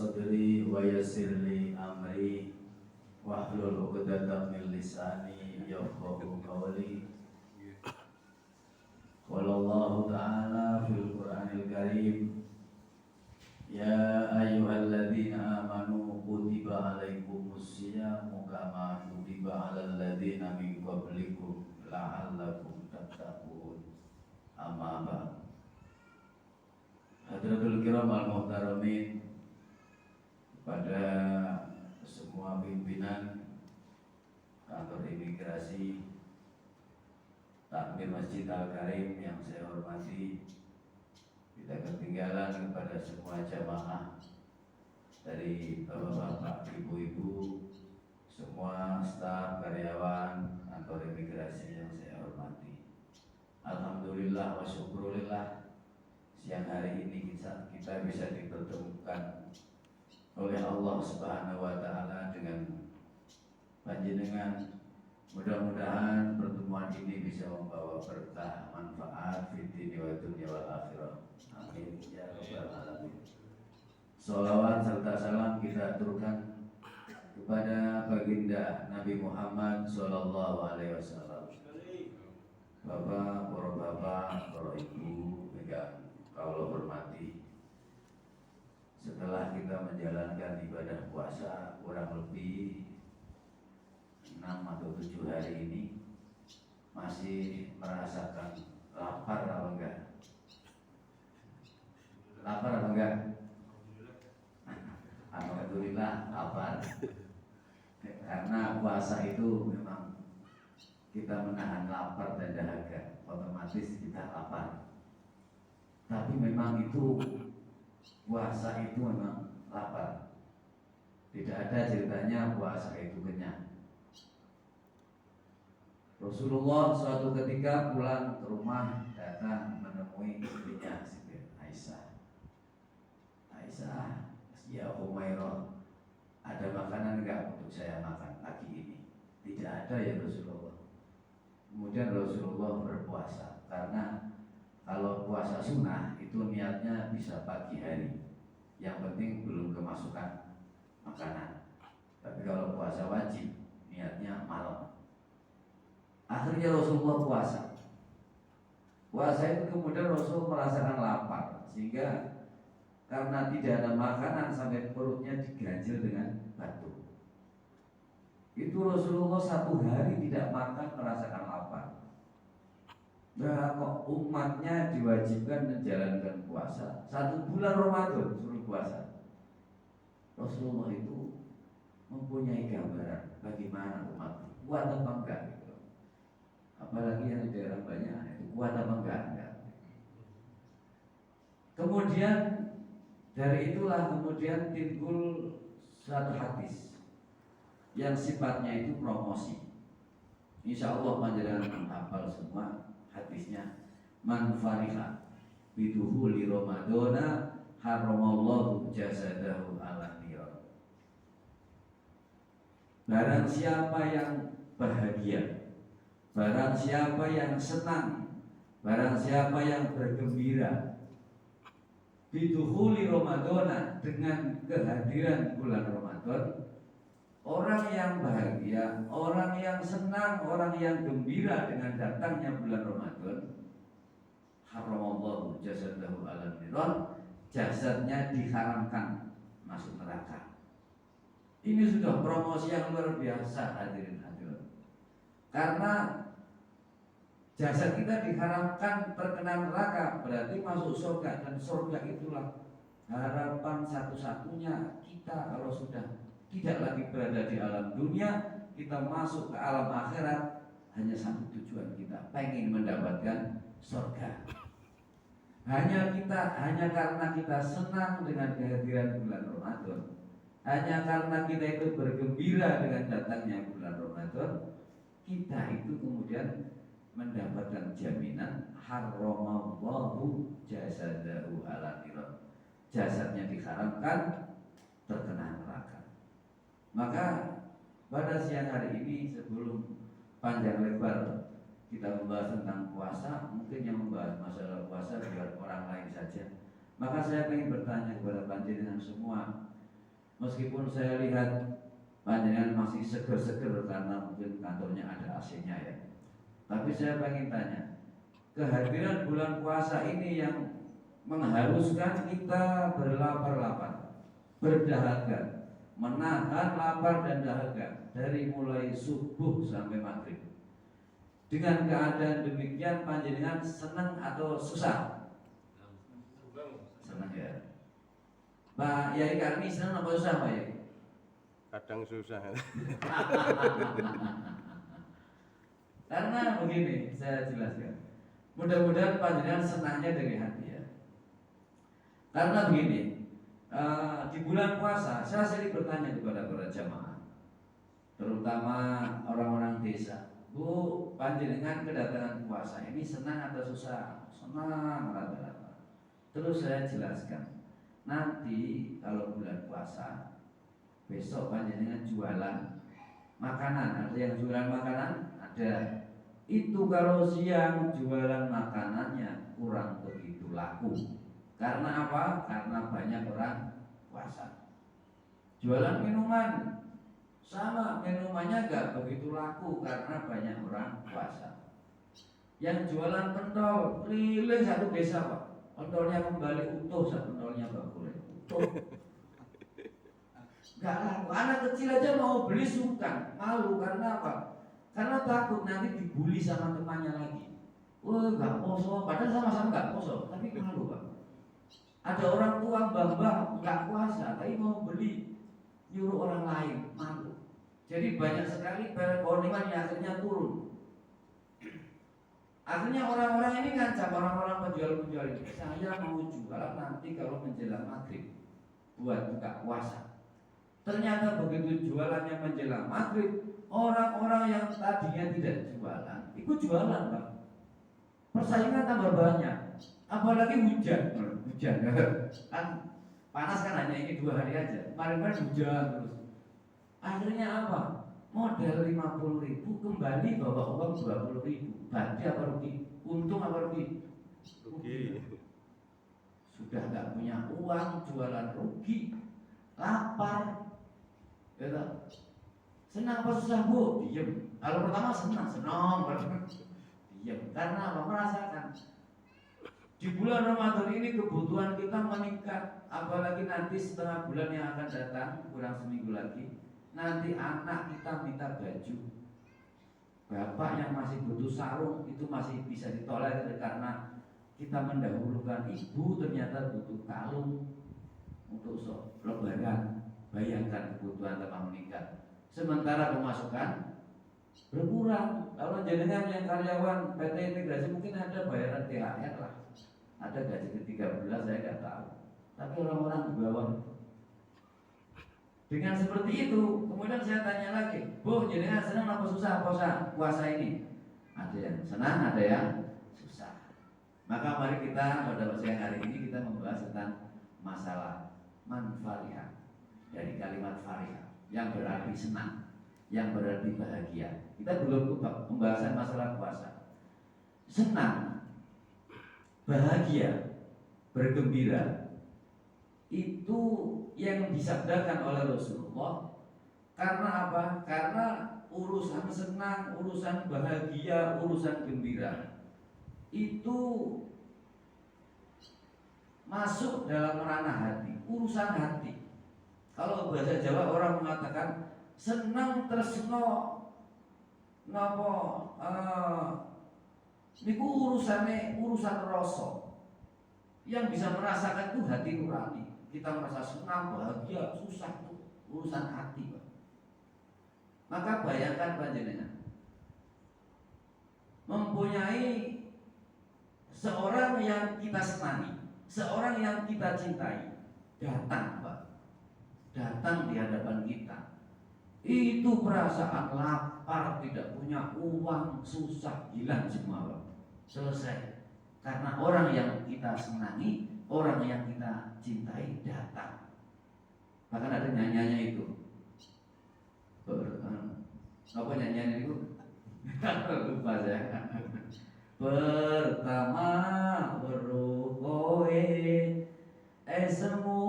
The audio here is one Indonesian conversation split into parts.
sadri wa yassir li amri wahlul 'uqdatam min lisani yafqahu qawli. Qala Allah Ta'ala fil Qur'anil Karim, ya ayyuhalladzina amanu kutiba alaikumus syiyamu kama kutiba alal ladzina min qablikum la'allakum tattaqun. Amma ba'd. Hadratul kiram al-muhtaramin, pada semua pimpinan kantor imigrasi Takmir Masjid Al-Karim yang saya hormati, tidak ketinggalan kepada semua jamaah dari bapak-bapak, ibu-ibu, semua staf, karyawan kantor imigrasi yang saya hormati. Alhamdulillah wa syukurillah, siang hari ini kita bisa dipertemukan oleh Allah Subhanahu wa Ta'ala dengan panjenengan. Mudah-mudahan pertemuan ini bisa membawa berkah, manfaat fid dunya wa dunya wal akhirah. Amin ya rabbal alamin. Sholawat serta salam kita aturkan kepada baginda Nabi Muhammad sallallahu alaihi wasallam. Bapak, para bapak, para ibu, yang kau hormati, setelah kita menjalankan ibadah puasa kurang lebih 6 atau 7 hari ini, masih merasakan lapar apa enggak? Lapar apa enggak? Alhamdulillah lapar. Karena puasa itu memang kita menahan lapar dan dahaga, otomatis kita lapar. Tapi memang itu puasa itu memang lapar. Tidak ada ceritanya puasa itu kenyang. Rasulullah suatu ketika pulang ke rumah, datang menemui istrinya Siti Aisyah. Aisyah, ya Umairah, ada makanan enggak untuk saya makan pagi ini? Tidak ada ya Rasulullah. Kemudian Rasulullah berpuasa, karena kalau puasa sunnah itu niatnya bisa pagi hari, yang penting belum kemasukan makanan. Tapi kalau puasa wajib, niatnya malam. Akhirnya Rasulullah puasa. Puasa itu kemudian Rasul merasakan lapar, sehingga karena tidak ada makanan sampai perutnya diganjil dengan batu. Itu Rasulullah 1 hari tidak makan, merasakan lapar. Nah, kok umatnya diwajibkan menjalankan puasa 1 bulan Ramadan, suruh puasa. Rasulullah itu mempunyai gambaran bagaimana umat kuat apa enggak gitu. Apalagi yang di daerah banyak itu kuat apa enggak. Kemudian dari itulah kemudian timbul satu hadis yang sifatnya itu promosi. Insya Allah panjenengan menghafal semua hadisnya. Man fariha biduhuli Ramadana haramallahu jasadahu ala nira. Barang siapa yang bahagia, barang siapa yang senang, barang siapa yang bergembira biduhuli Ramadana, dengan kehadiran bulan Ramadan, orang yang bahagia, orang yang senang, orang yang gembira dengan datangnya bulan Ramadan, haramallahu jasadahu ala nira, jasadnya diharamkan masuk neraka. Ini sudah promosi yang luar biasa, hadirin hadirat. Karena jasad kita diharamkan terkena neraka, berarti masuk surga, dan surga itulah harapan satu-satunya kita. Kalau sudah tidak lagi berada di alam dunia, kita masuk ke alam akhirat, hanya satu tujuan kita, pengen mendapatkan surga. Hanya karena kita senang dengan kehadiran bulan Ramadan, hanya karena kita itu bergembira dengan datangnya bulan Ramadan, kita itu kemudian mendapatkan jaminan haramallahu jasadahu ala nira, jasadnya diharamkan terkena neraka. Maka pada siang hari ini, sebelum panjang lebar kita membahas tentang puasa, mungkin yang membahas masalah puasa biar orang lain saja. Maka saya ingin bertanya kepada panjenengan semua, Meskipun saya lihat panjenengan masih seger-seger karena mungkin kantornya ada AC-nya ya. Tapi saya pengen tanya, kehadiran bulan puasa ini yang mengharuskan kita berlapar-lapar, berdahaga, menahan lapar dan dahaga dari mulai subuh sampai maghrib. Dengan keadaan demikian panjenengan senang atau susah? Senang ya. Pak Yai Karni senang apa susah Pak Yai? Kadang susah. Karena begini, saya jelaskan. Mudah-mudahan panjenengan senangnya dari hati ya. Karena begini, di bulan puasa saya sering bertanya kepada para jamaah, terutama orang-orang desa, Bu, panjenengan kedatangan puasa ini senang atau susah? Senang rata-rata. Terus saya jelaskan, nanti kalau bulan puasa, besok panjenengan jualan makanan. Ada yang jualan makanan? Ada. Itu kalau siang jualan makanannya kurang begitu laku. Karena apa? Karena banyak orang puasa. Jualan minuman sama, minumannya gak begitu laku karena banyak orang puasa. Yang jualan pentol keliling satu desa Pak, pentolnya kembali utuh, pentolnya gak boleh utuh. Gak laku. Anak kecil aja mau beli sungkan, malu karena apa? Karena takut nanti dibully sama temannya lagi. Wah gak poso, padahal sama-sama gak poso, tapi malu Pak. Ada orang tua mbah-mbah nggak puasa, tapi mau beli, nyuruh orang lain, malu. Jadi banyak sekali keunikan yang akhirnya turun. Akhirnya orang-orang ini ngancam, orang-orang penjual-penjual ini, saya mau jual nanti kalau menjelang maghrib buat buka puasa. Ternyata begitu jualannya menjelang maghrib, orang-orang yang tadinya tidak jualan, ikut jualan Pak. Persaingan tambah banyak. Apalagi hujan kan panas kan hanya ini 2 hari aja. Kemarin hujan terus. Akhirnya apa? Modal 50.000 kembali bawa uang 20.000. Berarti apa rugi? Untung apa rugi? Rugi. Sudah nggak punya uang, jualan rugi, lapar. Gitu. Senang apa susah Bu? Diem. Kalau pertama senang. Diem. Karena apa? Merasakan. Di bulan Ramadan ini kebutuhan kita meningkat. Apalagi nanti setengah bulan yang akan datang, kurang seminggu lagi, nanti anak kita minta baju. Bapak yang masih butuh sarung itu masih bisa ditolak karena kita mendahulukan ibu ternyata butuh kalung untuk lebaran. Bayangkan kebutuhan telah meningkat. Sementara pemasukan berkurang. Kalau jenengan yang karyawan PT Integrasi mungkin ada bayaran THR lah. Ada gaji ke-13 saya nggak tahu. Tapi orang-orang di bawah. Dengan seperti itu, kemudian saya tanya lagi, Bu, jenengan senang apa susah puasa ini? Ada yang senang, ada yang susah. Maka mari kita pada siang hari ini kita membahas tentang masalah manfaat dari kalimat faria yang berarti senang, yang berarti bahagia. Kita belum pembahasan masalah puasa. Senang, bahagia, bergembira itu yang disabdakan oleh Rasulullah. Karena apa? Karena urusan senang, urusan bahagia, urusan gembira itu masuk dalam ranah hati, urusan hati. Kalau bahasa Jawa orang mengatakan senang tresno napa niku urusan rasa. Yang bisa merasakan itu hati nurani. Kita merasa senang, bahagia, susah itu urusan hati, Pak. Maka bayangkan panjenengan mempunyai seorang yang kita senangi, seorang yang kita cintai, datang, Pak. Datang di hadapan kita. Itu perasaan lapar, tidak punya uang, susah, hilang semua, Pak. Selesai. Karena orang yang kita senangi, orang yang kita cintai datang. Bahkan ada nyanyiannya itu. Apa nyanyiannya itu? Lupa saya. Pertama berukoe semu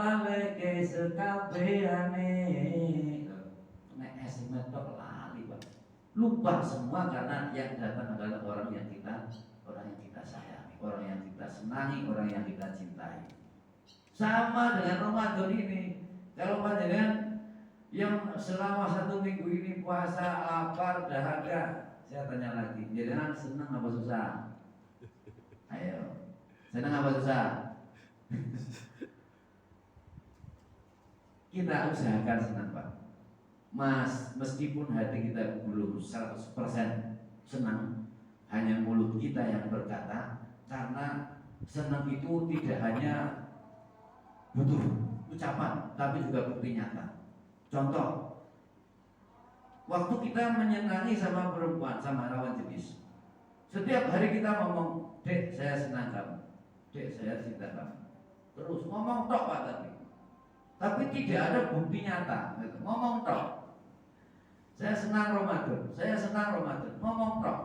laleke sekabehane. Nek SMS tok lali, Pak. Lupa semua karena yang datang adalah orang yang kita sayangi, orang yang kita senangi, orang yang kita cintai. Sama dengan Ramadan ini. Kalau panjenengan yang selama 1 minggu ini puasa, lapar, dahaga, saya tanya lagi, jenengan senang apa susah? Ayo, senang apa susah? Kita usahakan senang, Pak. Mas, meskipun hati kita belum 100% senang, hanya mulut kita yang berkata, karena senang itu tidak hanya butuh ucapan, tapi juga bukti nyata. Contoh, waktu kita menyenangi sama perempuan, sama lawan jenis, setiap hari kita ngomong, Dek, saya senang kamu, Dek, saya cinta kamu. Terus ngomong tok, Pak, tapi tidak ada bukti nyata. Ngomong tok. Saya senang Ramadan, saya senang Ramadan, ngomong tok.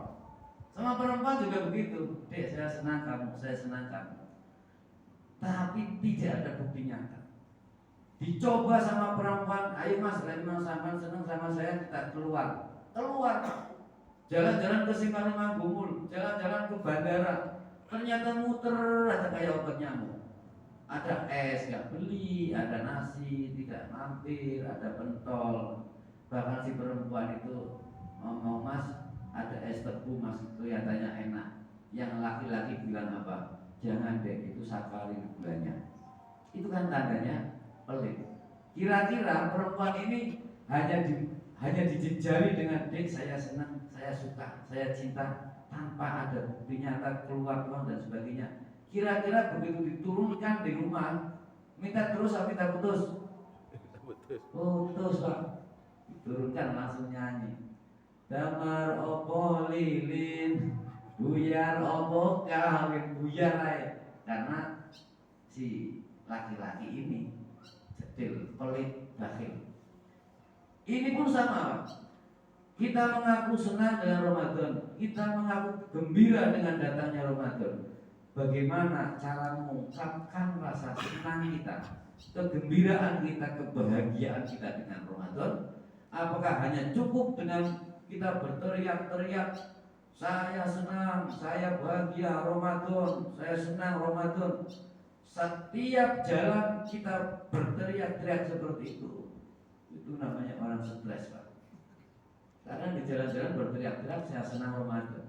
Sama perempuan juga begitu, Dek, saya senang kamu, saya senang kamu. Tapi tidak ada bukti nyata. Dicoba sama perempuan, ayo mas, memang sama senang sama saya, kita keluar. Jalan-jalan ke Simpang Lima Gumul, jalan-jalan ke bandara, ternyata muter aja kayak obat nyamuk. Ada es nggak beli, ada nasi tidak mampir, ada pentol. Bahkan si perempuan itu ngomong, mas, ada es tebu, mas, kelihatannya enak. Yang laki-laki bilang apa? Jangan deh, itu sakalin gulanya. Itu kan tandanya pelit. Kira-kira perempuan ini hanya dijejali dengan, Dek, saya senang, saya suka, saya cinta, tanpa ada bukti nyata, keluar uang dan sebagainya. Kira-kira begitu diturunkan di rumah, minta terus atau minta putus? Putus, Pak. Diturunkan langsung nyanyi. Damar opo lilin, buyar opo kawin, buyar aja. Karena si laki-laki ini cetil, pelit, bakhil. Ini pun sama, Pak. Kita mengaku senang dengan Ramadan, kita mengaku gembira dengan datangnya Ramadan. Bagaimana cara mengungkapkan rasa senang kita, kegembiraan kita, kebahagiaan kita dengan Ramadan? Apakah hanya cukup dengan kita berteriak-teriak, saya senang, saya bahagia Ramadan, saya senang Ramadan? Setiap jalan kita berteriak-teriak seperti itu namanya orang stres, Pak. Karena di jalan-jalan berteriak-teriak, saya senang Ramadan.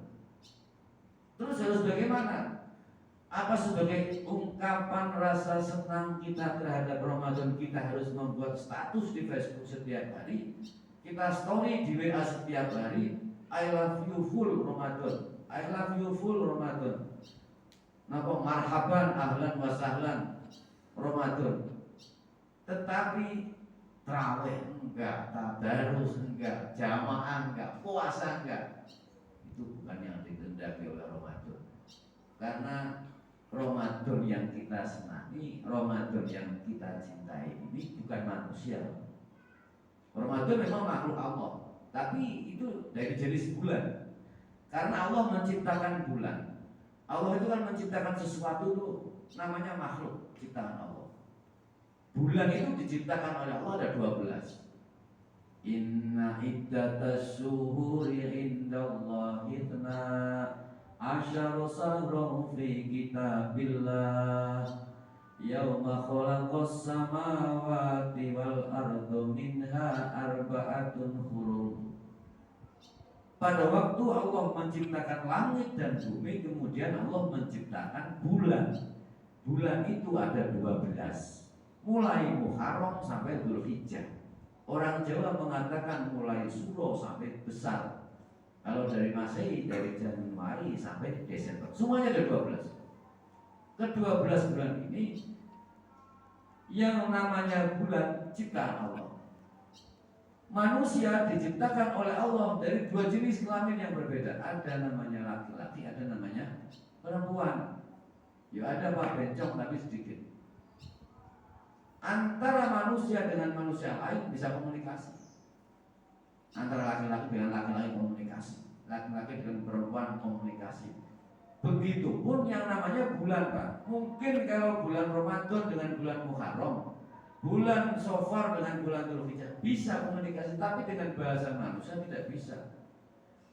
Terus harus bagaimana? Apa sebagai ungkapan rasa senang kita terhadap Ramadan, kita harus membuat status di Facebook setiap hari, kita story di WA setiap hari, I love you full Ramadan, I love you full Ramadan. Napa marhaban, ahlan wa sahlan Ramadan. Tetapi tarawih enggak, tadarus enggak, jamaah enggak, puasa enggak, itu bukan yang dikehendaki oleh Ramadan. Karena Ramadan yang kita senangi, Ramadan yang kita cintai ini bukan manusia. Ramadan memang makhluk Allah, tapi itu dari jenis bulan. Karena Allah menciptakan bulan. Allah itu kan menciptakan sesuatu itu namanya makhluk ciptaan Allah. Bulan itu diciptakan oleh Allah ada 12. Inna iddatas syuhuri indallahi ithna asyara sahran fi kitabillah yauma khalaqas samawati wal arda minha arba'atun hurum. Pada waktu Allah menciptakan langit dan bumi, kemudian Allah menciptakan bulan. Bulan itu ada 12, mulai Muharram sampai Dzulhijjah. Orang Jawa mengatakan mulai Suro sampai Besar. Kalau dari Masehi dari Januari sampai Desember, semuanya ada 12. Ke-12 bulan ini yang namanya bulan ciptaan Allah. Manusia diciptakan oleh Allah dari 2 jenis kelamin yang berbeda. Ada namanya laki-laki, ada namanya perempuan. Ya ada Pak bencong tapi sedikit. Antara manusia dengan manusia lain bisa komunikasi. Antara laki-laki dengan laki-laki komunikasi, laki-laki dengan perempuan komunikasi. Begitupun yang namanya bulan, Pak. Mungkin kalau bulan Ramadan dengan bulan Muharram bulan Safar dengan bulan Dzulhijjah bisa komunikasi, tapi dengan bahasa manusia tidak bisa.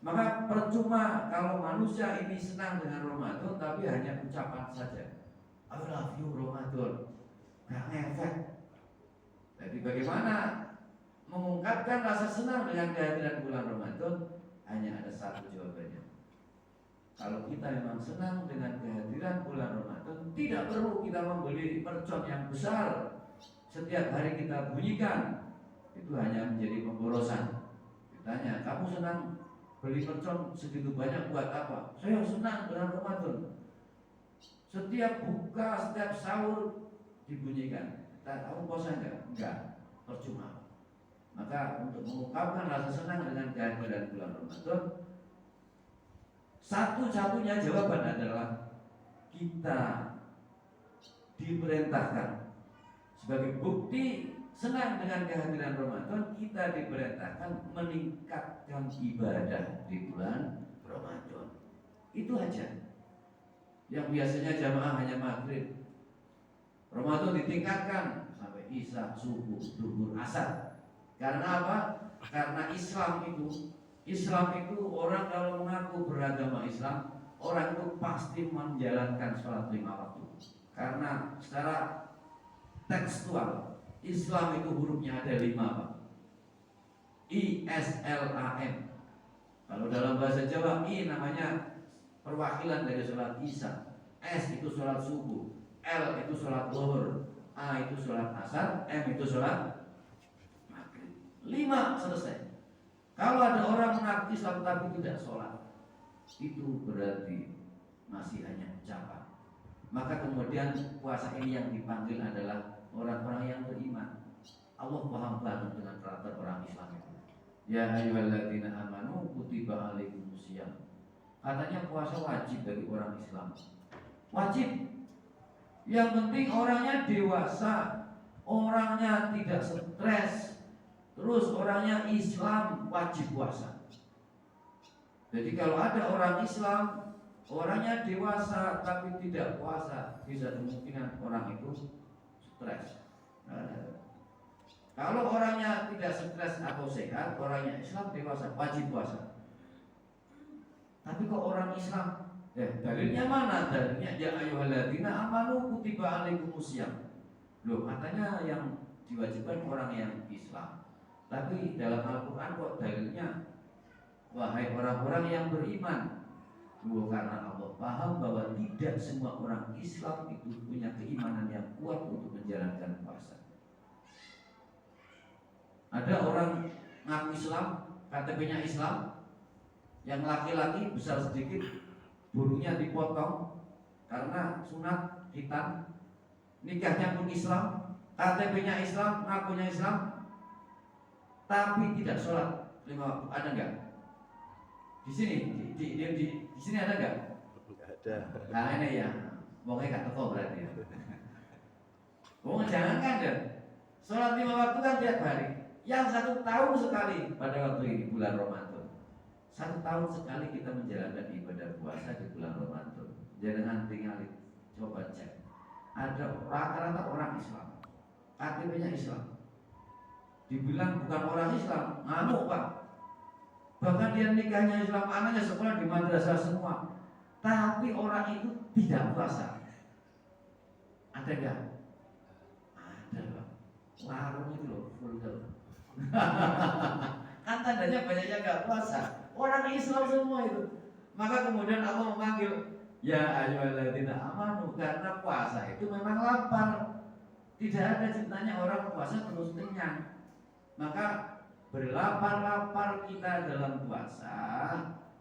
Maka percuma kalau manusia ini senang dengan Ramadan tapi hanya ucapan saja. I love you Ramadan, gak ngefek. Jadi bagaimana mengungkapkan rasa senang dengan kehadiran bulan Ramadan? Hanya ada satu jawabannya. Kalau kita memang senang dengan kehadiran bulan Ramadan, tidak perlu kita membeli mercon yang besar. Setiap hari kita bunyikan, itu hanya menjadi pemborosan. Ditanya, kamu senang beli mercon segitu banyak buat apa? Saya senang dengan Ramadan. Setiap buka, setiap sahur dibunyikan. Kamu puasa enggak? Enggak, percuma. Maka untuk mengungkapkan rasa senang dengan kehadiran bulan Ramadan, satu-satunya jawaban adalah kita diperintahkan sebagai bukti senang dengan kehadiran Ramadan, kita diperintahkan meningkatkan ibadah di bulan Ramadan. Itu aja. Yang biasanya jamaah hanya maghrib, Ramadan ditingkatkan sampai isya, subuh, zuhur, asar. Karena apa? Karena Islam itu orang kalau mengaku beragama Islam, orang itu pasti menjalankan sholat 5 waktu. Karena secara tekstual Islam itu hurufnya ada 5, Pak. ISLAM. Kalau dalam bahasa Jawa, I namanya perwakilan dari sholat isya, S itu sholat subuh, L itu sholat zuhur, A itu sholat asar, M itu sholat maghrib. 5 selesai. Kalau ada orang mengaku Islam tapi tidak sholat, itu berarti masih hanya ucapan. Maka kemudian puasa ini yang dipanggil adalah orang-orang yang beriman. Allah paham banget dengan karakter orang Islam itu. Ya ayyuhalladzina amanu kutiba alaikumusiyam. Katanya puasa wajib bagi orang Islam. Wajib. Yang penting orangnya dewasa, orangnya tidak stres, terus orangnya Islam, wajib puasa. Jadi kalau ada orang Islam, orangnya dewasa tapi tidak puasa, bisa kemungkinan orang itu stres. Kalau orangnya tidak stres atau sehat, orangnya Islam dewasa, wajib puasa. Tapi kok orang Islam, dalilnya mana? Dalilnya ya ayyuhalladzina amanu kutiba alaikumusiyam. Loh, katanya yang diwajibkan orang yang Islam. Tapi dalam Al-Qur'an kok dalilnya wahai orang-orang yang beriman. Karena Allah paham bahwa tidak semua orang Islam itu punya keimanan yang kuat untuk menjalankan puasa. Ada orang ngaku Islam, KTP-nya Islam, yang laki-laki besar sedikit, bulunya dipotong karena sunat hitam, nikahnya pun Islam, KTP-nya Islam, ngakunya Islam, tapi tidak sholat 5 waktu. Ada enggak? Di sini, di sini ada enggak? Enggak ada. Nah ini ya, pokoknya gak teko berarti ya. Jangan deh. Sholat 5 waktu kan tiap hari. Yang 1 tahun sekali pada waktu ini bulan Ramadan. 1 tahun sekali kita menjalankan ibadah puasa di bulan Ramadan. Jangan tinggal coba cek. Ada rata-rata orang Islam, KTP-nya Islam. Dibilang bukan orang Islam, ngamuk Pak. Bahkan dia nikahnya Islam, anaknya sekolah di madrasah semua. Tapi orang itu tidak puasa. Ada enggak? Ada Pak. Warung itu loh, full girl. Kan tandanya banyaknya enggak puasa. Orang Islam semua itu. Maka kemudian Allah memanggil, ya ayyuhalladzina amanu, karena puasa itu memang lapar. Tidak ada ceritanya orang puasa terus kenyang. Maka berlapar-lapar kita dalam puasa,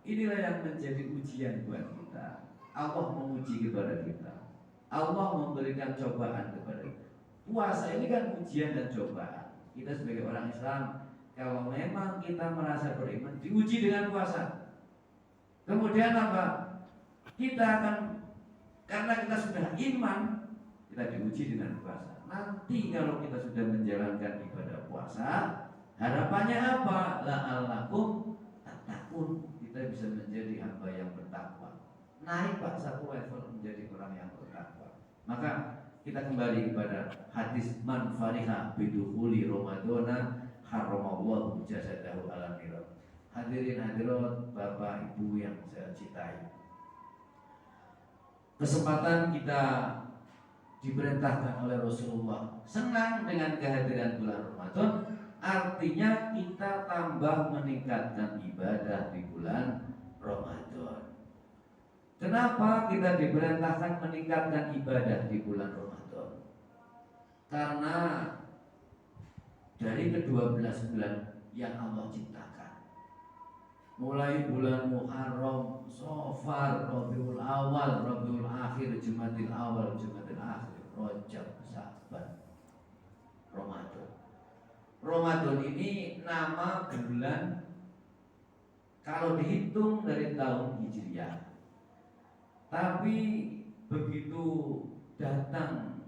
inilah yang menjadi ujian buat kita. Allah menguji kepada kita. Allah memberikan cobaan kepada kita. Puasa ini kan ujian dan cobaan. Kita sebagai orang Islam, kalau memang kita merasa beriman, diuji dengan puasa. Kemudian apa? Kita akan, karena kita sudah iman, kita diuji dengan puasa. Nanti kalau kita sudah menjalankan ibadah puasa, harapannya apa? La'allakum tattaqun. Kita bisa menjadi hamba yang bertakwa. Naik Pak 1 level menjadi orang yang bertakwa. Maka kita kembali kepada hadis man fariha bidukhuli Ramadana haramallahu jasadahu ala nira. Hadirin hadirat Bapak Ibu yang saya cintai, kesempatan kita diperintahkan oleh Rasulullah senang dengan kehadiran bulan Ramadan, artinya kita tambah meningkatkan ibadah di bulan Ramadan. Kenapa kita diperintahkan meningkatkan ibadah di bulan Ramadan? Karena dari ke-12 bulan yang Allah ciptakan, mulai bulan Muharram, Safar, Rabiul Awal, Rabiul Akhir, Jumadil Awal, Jumadil Akhir, Rajab, Syaban, Ramadan. Ramadan ini nama bulan kalau dihitung dari tahun Hijriah. Tapi begitu datang,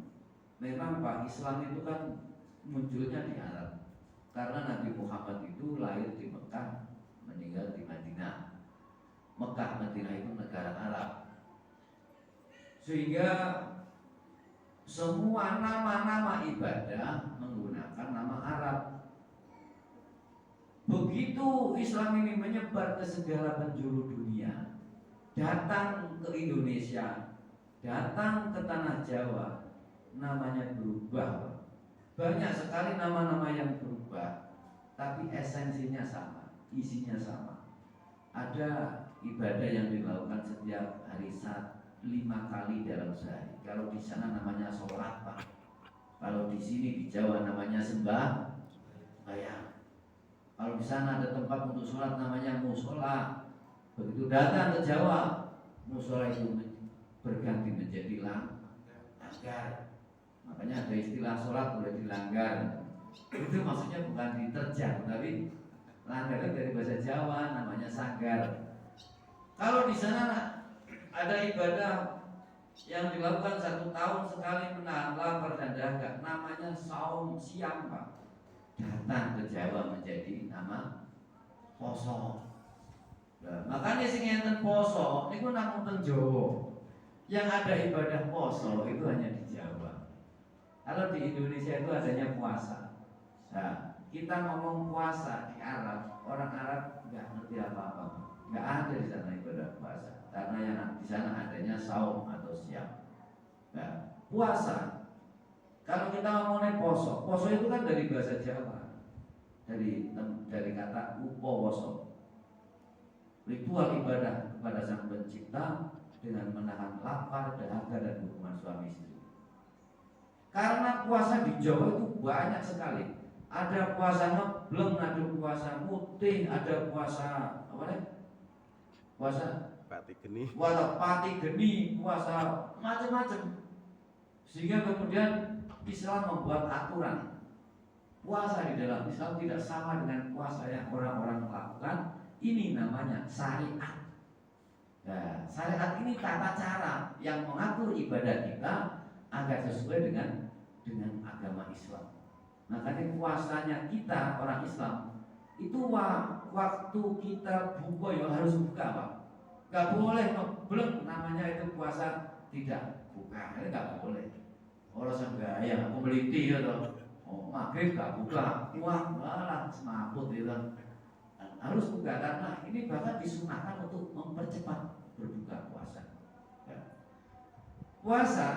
memang Pak Islam itu kan munculnya di Arab. Karena Nabi Muhammad itu lahir di Mekah, meninggal di Madinah. Mekah, Madinah itu negara Arab. Sehingga semua nama-nama ibadah menggunakan nama Arab. Begitu Islam ini menyebar ke segala penjuru dunia, datang ke Indonesia, datang ke tanah Jawa, namanya berubah. Banyak sekali nama-nama yang berubah, tapi esensinya sama, isinya sama. Ada ibadah yang dilakukan setiap hari 5 kali dalam sehari. Kalau di sana namanya sholat, Pak. Kalau di sini di Jawa namanya sembahyang. Kalau di sana ada tempat untuk sholat namanya musola. Begitu datang ke Jawa, musola itu berganti menjadi langgar. Makanya ada istilah sholat boleh dilanggar. Itu maksudnya bukan diterjang, tapi langgar itu dari bahasa Jawa namanya sanggar. Kalau di sana ada ibadah yang dilakukan 1 tahun sekali menahan lapar dan dahaga, namanya saum siam, Pak. Datang ke Jawa menjadi nama poso. Nah, makanya sing enten poso niku namung teng Jawa. Yang ada ibadah poso itu hanya di Jawa. Kalau di Indonesia itu adanya puasa. Nah, kita ngomong puasa di Arab, orang Arab nggak ngerti apa-apa, nggak ada di sana ibadah puasa. Karena yang di sana adanya saum atau siam. Nah, puasa. Kalau kita ngomongin poso, poso itu kan dari bahasa Jawa, dari kata upowoso. Ritual ibadah kepada Sang Pencipta dengan menahan lapar, dahaga dan hubungan suami istri. Karena puasa di Jawa itu banyak sekali. Ada puasa ngebleng, ada puasa putih, ada puasa apa nih? Puasa pati geni, puasa macam-macam. Sehingga kemudian Islam membuat aturan. Puasa di dalam Islam tidak sama dengan puasa yang orang-orang lakukan. Ini namanya syariat. Nah, syariat ini tata cara yang mengatur ibadah kita agar sesuai dengan agama Islam. Makanya puasanya kita orang Islam itu waktu kita buka ya harus buka, Pak. Gak boleh ngebleng, namanya itu puasa tidak buka, itu gak boleh. Orang senggaya, aku meliti ya toh. Oh, maghrib gak buka, wah malah semaput itu. Harus buka karena ini bahkan disunahkan untuk mempercepat berbuka puasa. Ya. Puasa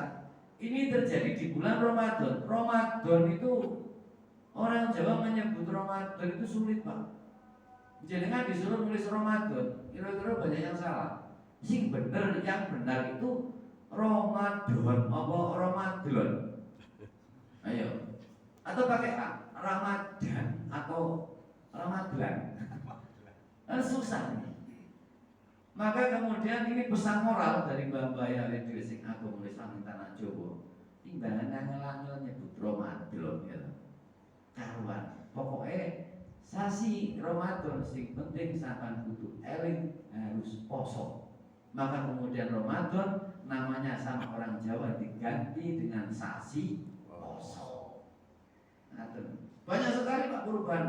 ini terjadi di bulan Ramadan. Ramadan itu orang Jawa menyebut Ramadan itu sulit, Pak. Jadi kan disuruh nulis Ramadan, kira-kira banyak yang salah. Yang benar itu Ramadan, apa Ramadan? Ayo. Atau pakai Ramadan atau Ramadan. Susah nih. Maka kemudian ini pesan moral dari Mbak ya Radio sing Agung Islam Tanah Jawa. Timbangan angel-angel nyebut Ramadan ya. Karuan. Pokoknya sasi Ramadan sing penting sampean kudu eling harus poso. Maka kemudian Ramadan namanya sama orang Jawa diganti dengan sasi poso. Banyak sekali Pak perubahan.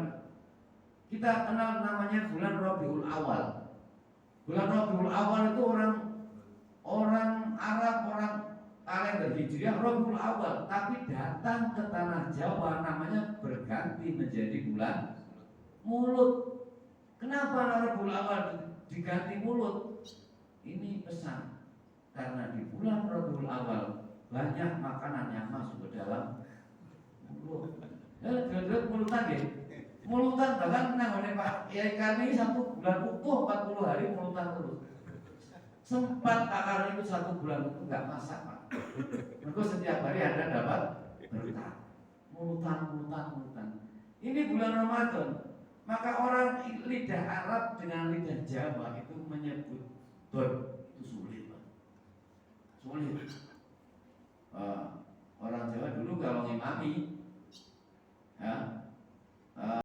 Kita kenal namanya bulan Rabiul Awal. Bulan Rabiul Awal itu orang Arab, orang kalender Hijriah Rabiul Awal, tapi datang ke tanah Jawa namanya berganti menjadi bulan Mulut. Kenapa Rabiul Awal diganti Mulut? Ini pesan, karena di bulan Rabiul Awal banyak makanan yang masuk ke dalam mulut. Dua-dua mulutan ya. Mulutan bahkan namanya Pak Kiai kami 1 bulan utuh 40 hari mulutan terus. Sempat Pak itu 1 bulan itu nggak masak Pak. Mereka setiap hari ada dapat berkah. Mulutan. Ini bulan Ramadan. Maka orang lidah Arab dengan lidah Jawa itu menyebut itu sulit Pak. Sulit. Orang Jawa dulu kalau ngimami ya